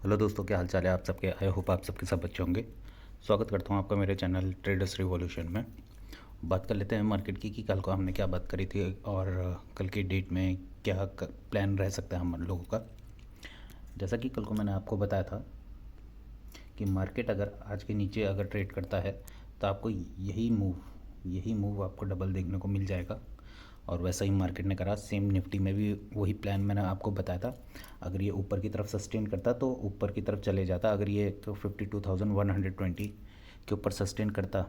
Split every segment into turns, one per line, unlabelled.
Hello दोस्तों, क्या हाल चाल है आप सबके। आई होप आप सबके सब अच्छे होंगे। स्वागत करता हूं आपका मेरे चैनल ट्रेडर्स रिवॉल्यूशन में। बात कर लेते हैं मार्केट की कि कल को हमने क्या बात करी थी और कल की डेट में क्या प्लान रह सकता है हम लोगों का। जैसा कि कल को मैंने आपको बताया था कि मार्केट अगर आज के नीचे अगर ट्रेड करता है तो आपको यही मूव आपको डबल देखने को मिल जाएगा। और वैसा ही मार्केट ने करा। सेम निफ्टी में भी वही प्लान मैंने आपको बताया था। अगर ये ऊपर की तरफ सस्टेन करता तो ऊपर की तरफ चले जाता। अगर ये तो 52,120 के ऊपर सस्टेन करता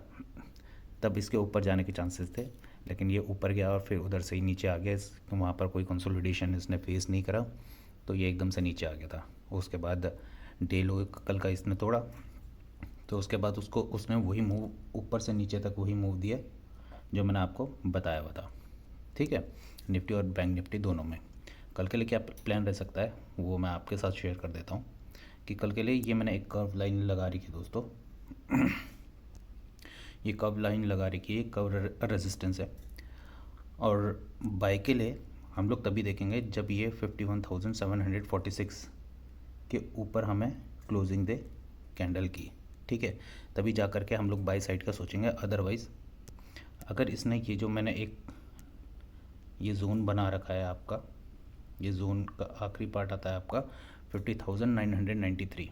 तब इसके ऊपर जाने के चांसेस थे। लेकिन ये ऊपर गया और फिर उधर से ही नीचे आ गया। वहाँ पर कोई कंसोलिडेशन इसने फेस नहीं करा, तो ये एकदम से नीचे आ गया था। उसके बाद डे लो कल का इसने तोड़ा, तो उसके बाद उसने वही मूव ऊपर से नीचे तक वही मूव दिया जो मैंने आपको बताया हुआ था। ठीक है, निफ्टी और बैंक निफ्टी दोनों में कल के लिए क्या प्लान रह सकता है वो मैं आपके साथ शेयर कर देता हूँ। कि कल के लिए ये मैंने एक कर्व लाइन लगा रखी है दोस्तों। ये कर्व लाइन लगा रखी है, कर्व रेजिस्टेंस है। और बाय के लिए हम लोग तभी देखेंगे जब ये 51,746 के ऊपर हमें क्लोजिंग दे कैंडल की। ठीक है, तभी जा कर के हम लोग बाय साइड का सोचेंगे। अदरवाइज़ अगर इसने ये जो मैंने एक ये जोन बना रखा है आपका, ये जोन का आखिरी पार्ट आता है आपका 50,993।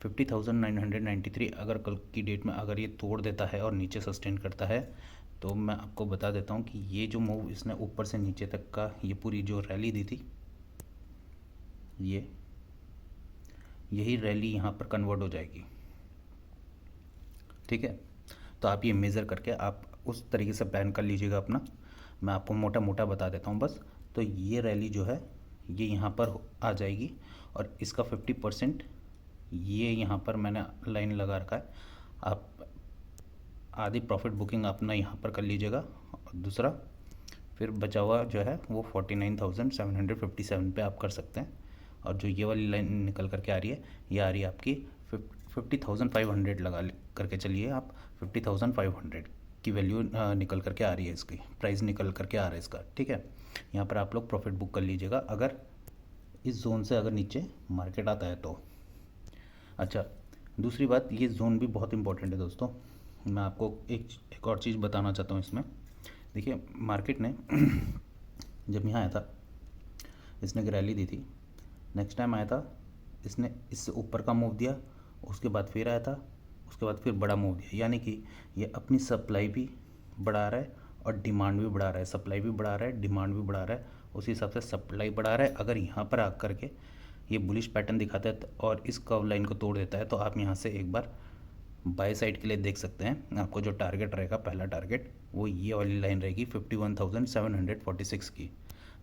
50,993 अगर कल की डेट में अगर ये तोड़ देता है और नीचे सस्टेन करता है तो मैं आपको बता देता हूँ कि ये जो मूव इसने ऊपर से नीचे तक का ये पूरी जो रैली दी थी, यही रैली यहाँ पर कन्वर्ट हो जाएगी। ठीक है, तो आप ये मेज़र करके आप उस तरीके से प्लान कर लीजिएगा अपना। मैं आपको मोटा मोटा बता देता हूँ बस। तो ये रैली जो है ये यहाँ पर आ जाएगी और इसका 50% ये यहाँ पर मैंने लाइन लगा रखा है। आप आधी प्रॉफिट बुकिंग अपना यहाँ पर कर लीजिएगा और दूसरा फिर बचा हुआ जो है वो 49,757 पे आप कर सकते हैं। और जो ये वाली लाइन निकल करके आ रही है ये आ रही है आपकी 50,500 लगा करके चलिए आप। 50,500 की वैल्यू निकल करके आ रही है, इसकी प्राइस निकल करके आ रहा है इसका। ठीक है, यहाँ पर आप लोग प्रॉफिट बुक कर लीजिएगा अगर इस जोन से अगर नीचे मार्केट आता है तो। अच्छा, दूसरी बात, ये जोन भी बहुत इंपॉर्टेंट है दोस्तों। मैं आपको एक और चीज़ बताना चाहता हूँ इसमें। देखिए मार्केट ने जब यहाँ आया था इसने एक रैली दी थी। नेक्स्ट टाइम आया था इसने इससे ऊपर का मूव दिया, उसके बाद फिर आया था, उसके बाद फिर बड़ा मूव दिया। यानी कि ये अपनी सप्लाई भी बढ़ा रहा है और डिमांड भी बढ़ा रहा है। सप्लाई भी बढ़ा रहा है, डिमांड भी बढ़ा रहा है। उसी हिसाब से सप्लाई बढ़ा रहा है। अगर यहाँ पर आकर के ये बुलिश पैटर्न दिखाता है और इस कर्व लाइन को तोड़ देता है तो आप यहाँ से एक बार बाय साइड के लिए देख सकते हैं। आपको जो टारगेट रहेगा, पहला टारगेट वो ये वाली लाइन रहेगी 51,746 की।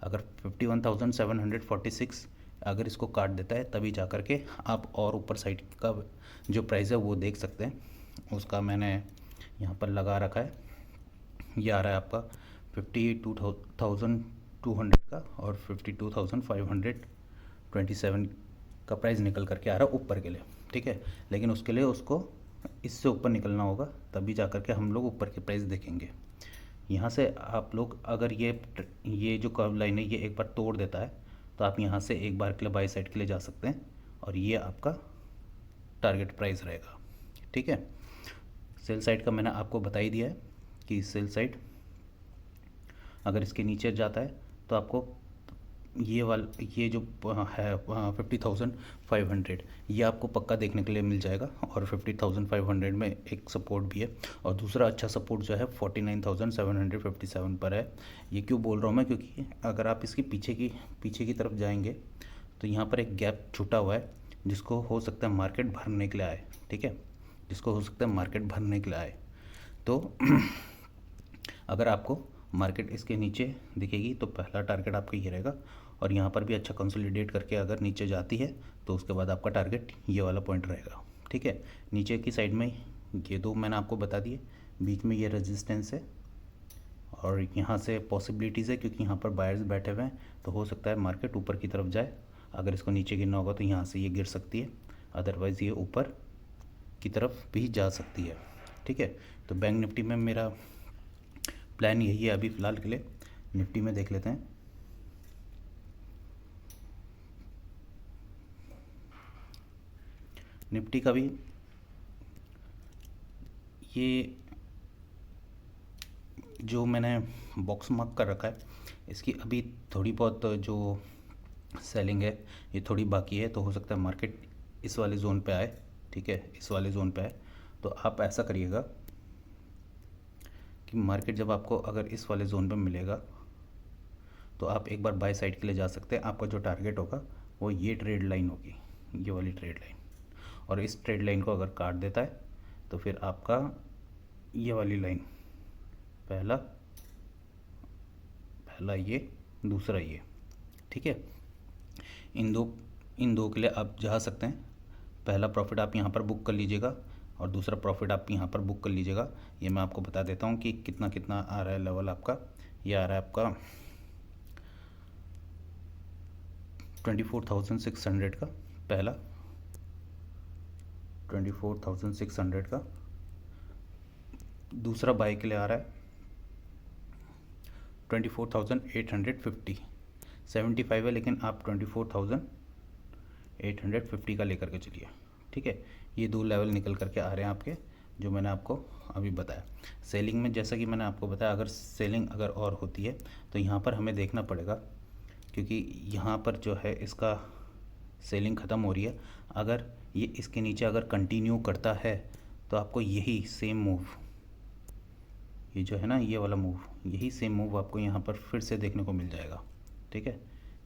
अगर 51,746 अगर इसको काट देता है तभी जा कर के आप और ऊपर साइड का जो प्राइस है वो देख सकते हैं। उसका मैंने यहाँ पर लगा रखा है। ये आ रहा है आपका 52,200 का और 52,527 का प्राइस निकल करके आ रहा है ऊपर के लिए। ठीक है, लेकिन उसके लिए उसको इससे ऊपर निकलना होगा तभी जा कर के हम लोग ऊपर के प्राइस देखेंगे। यहाँ से आप लोग अगर ये जो कर्व लाइन है ये एक बार तोड़ देता है तो आप यहाँ से एक बार के लिए बाई साइड के लिए जा सकते हैं और ये आपका टारगेट प्राइस रहेगा। ठीक है, सेल साइड का मैंने आपको बता ही दिया है कि सेल साइड अगर इसके नीचे जाता है तो आपको ये जो है 50,500 ये आपको पक्का देखने के लिए मिल जाएगा। और 50,500 में एक सपोर्ट भी है और दूसरा अच्छा सपोर्ट जो है 49,757 पर है। ये क्यों बोल रहा हूँ मैं, क्योंकि अगर आप इसकी पीछे की तरफ जाएंगे तो यहाँ पर एक गैप छूटा हुआ है जिसको हो सकता है मार्केट भरने के लिए आए। ठीक है, जिसको हो सकता है मार्केट भरने के लिए आए। तो अगर आपको मार्केट इसके नीचे दिखेगी तो पहला टारगेट आपका ये रहेगा। और यहाँ पर भी अच्छा कंसोलिडेट करके अगर नीचे जाती है तो उसके बाद आपका टारगेट ये वाला पॉइंट रहेगा। ठीक है, नीचे की साइड में ये दो मैंने आपको बता दिए, बीच में ये रेजिस्टेंस है और यहाँ से पॉसिबिलिटीज़ है क्योंकि यहाँ पर बायर्स बैठे हुए हैं तो हो सकता है मार्केट ऊपर की तरफ जाए। अगर इसको नीचे गिरना होगा तो यहाँ से ये गिर सकती है, अदरवाइज़ ये ऊपर की तरफ भी जा सकती है। ठीक है, तो बैंक निफ्टी में मेरा प्लान यही है अभी फ़िलहाल के लिए। निफ्टी में देख लेते हैं। निफ्टी का भी ये जो मैंने बॉक्स मार्क कर रखा है, इसकी अभी थोड़ी बहुत जो सेलिंग है ये थोड़ी बाकी है, तो हो सकता है मार्केट इस वाले जोन पे आए। ठीक है, इस वाले जोन पे आए तो आप ऐसा करिएगा कि मार्केट जब आपको अगर इस वाले जोन पे मिलेगा तो आप एक बार बाय साइड के लिए जा सकते हैं। आपका जो टारगेट होगा वो ये ट्रेड लाइन होगी, ये वाली ट्रेड लाइन, और इस ट्रेड लाइन को अगर काट देता है तो फिर आपका ये वाली लाइन, पहला ये, दूसरा ये। ठीक है, इन दो के लिए आप जा सकते हैं। पहला प्रॉफिट आप यहाँ पर बुक कर लीजिएगा और दूसरा प्रॉफिट आप यहाँ पर बुक कर लीजिएगा। ये मैं आपको बता देता हूँ कि कितना कितना आ रहा है लेवल आपका। ये आ रहा है आपका 24,600 का, पहला 24,600 का। दूसरा बाय के लिए आ रहा है 24,850, 75 है लेकिन आप 24,850 का लेकर के चलिए। ठीक है, ये दो लेवल निकल करके आ रहे हैं आपके, जो मैंने आपको अभी बताया। सेलिंग में जैसा कि मैंने आपको बताया, अगर सेलिंग अगर और होती है तो यहाँ पर हमें देखना पड़ेगा, क्योंकि यहाँ पर जो है इसका सेलिंग ख़त्म हो रही है। अगर ये इसके नीचे अगर कंटिन्यू करता है तो आपको यही सेम मूव, ये जो है ना ये वाला मूव, यही सेम मूव आपको यहाँ पर फिर से देखने को मिल जाएगा। ठीक है,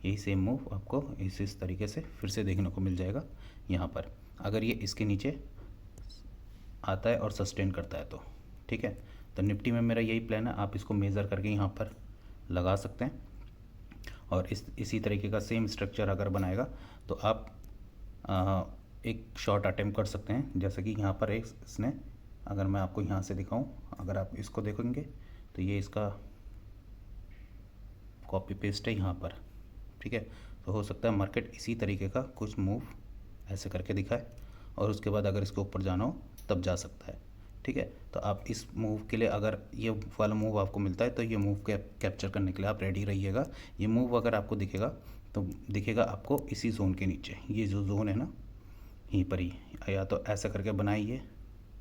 यही सेम मूव आपको इस तरीके से फिर से देखने को मिल जाएगा यहाँ पर, अगर ये इसके नीचे आता है और सस्टेन करता है तो। ठीक है, तो निफ्टी में मेरा यही प्लान है, आप इसको मेज़र करके यहाँ पर लगा सकते हैं और इसी तरीके का सेम स्ट्रक्चर अगर बनाएगा तो आप एक शॉर्ट अटेम्प्ट कर सकते हैं। जैसे कि यहाँ पर एक इसने, अगर मैं आपको यहाँ से दिखाऊं, अगर आप इसको देखेंगे तो ये इसका कॉपी पेस्ट है यहाँ पर। ठीक है, तो हो सकता है मार्केट इसी तरीके का कुछ मूव ऐसे करके दिखाए और उसके बाद अगर इसके ऊपर जाना हो तब जा सकता है। ठीक है, तो आप इस मूव के लिए, अगर ये वाला मूव आपको मिलता है तो ये मूव कैप्चर करने के लिए आप रेडी रहिएगा। ये मूव अगर आपको दिखेगा तो दिखेगा आपको इसी जोन के नीचे, ये जो जोन है ना यहीं पर ही, या तो ऐसा करके बनाइए।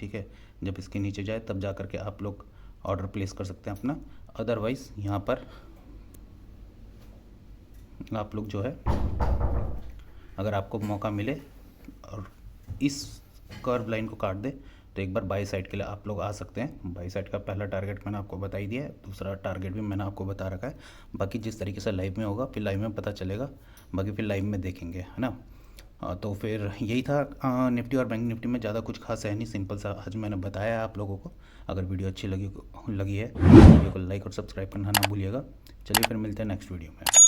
ठीक है, जब इसके नीचे जाए तब जा करके आप लोग ऑर्डर प्लेस कर सकते हैं अपना। अदरवाइज़ यहाँ पर आप लोग जो है, अगर आपको मौका मिले और इस कर्व लाइन को काट दे तो एक बार बाई साइड के लिए आप लोग आ सकते हैं। बाई साइड का पहला टारगेट मैंने आपको बता ही दिया है, दूसरा टारगेट भी मैंने आपको बता रखा है। बाकी जिस तरीके से लाइव में होगा फिर लाइव में पता चलेगा, बाकी फिर लाइव में देखेंगे, है ना। तो फिर यही था निफ्टी और बैंक निफ्टी में, ज़्यादा कुछ खास है नहीं, सिंपल सा आज मैंने बताया आप लोगों को। अगर वीडियो अच्छी लगी है वीडियो को लाइक और सब्सक्राइब करना ना भूलिएगा। चलिए फिर मिलते हैं नेक्स्ट वीडियो में।